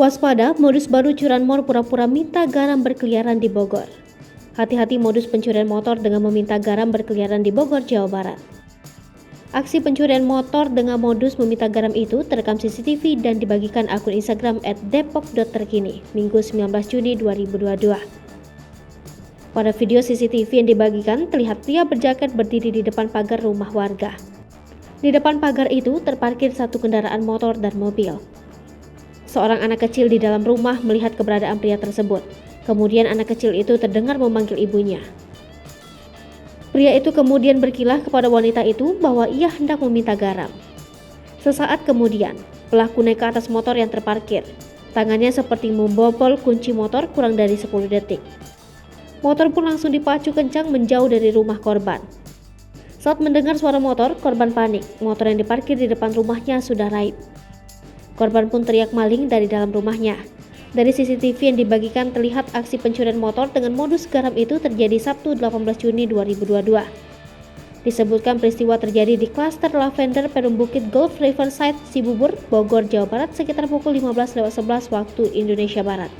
Waspada, modus baru curanmor pura-pura minta garam berkeliaran di Bogor. Hati-hati modus pencurian motor dengan meminta garam berkeliaran di Bogor, Jawa Barat. Aksi pencurian motor dengan modus meminta garam itu terekam CCTV dan dibagikan akun Instagram @depok.terkini, Minggu 19 Juni 2022. Pada video CCTV yang dibagikan, terlihat pria berjaket berdiri di depan pagar rumah warga. Di depan pagar itu terparkir satu kendaraan motor dan mobil. Seorang anak kecil di dalam rumah melihat keberadaan pria tersebut. Kemudian anak kecil itu terdengar memanggil ibunya. Pria itu kemudian berkilah kepada wanita itu bahwa ia hendak meminta garam. Sesaat kemudian, pelaku naik ke atas motor yang terparkir. Tangannya seperti membobol kunci motor kurang dari 10 detik. Motor pun langsung dipacu kencang menjauh dari rumah korban. Saat mendengar suara motor, korban panik. Motor yang diparkir di depan rumahnya sudah raib. Korban pun teriak maling dari dalam rumahnya. Dari CCTV yang dibagikan terlihat aksi pencurian motor dengan modus garam itu terjadi Sabtu 18 Juni 2022. Disebutkan peristiwa terjadi di klaster Lavender Perum Bukit Golf Riverside, Cibubur, Bogor, Jawa Barat sekitar pukul 15.11 waktu Indonesia Barat.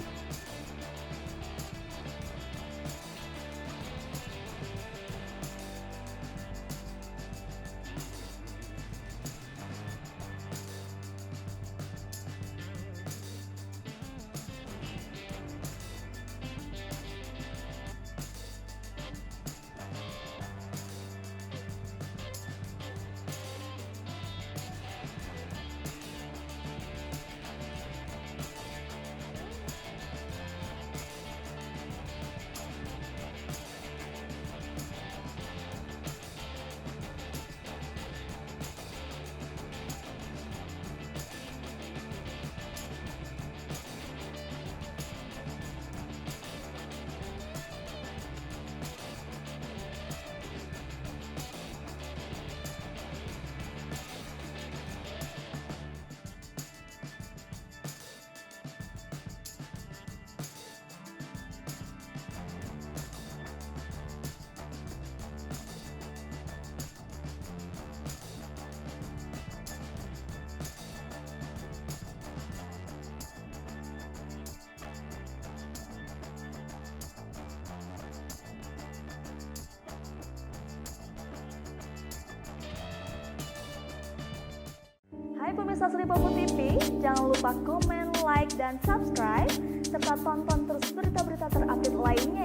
Hai pemirsa Sri Popo TV, jangan lupa komen, like, dan subscribe, serta tonton terus berita-berita terupdate lainnya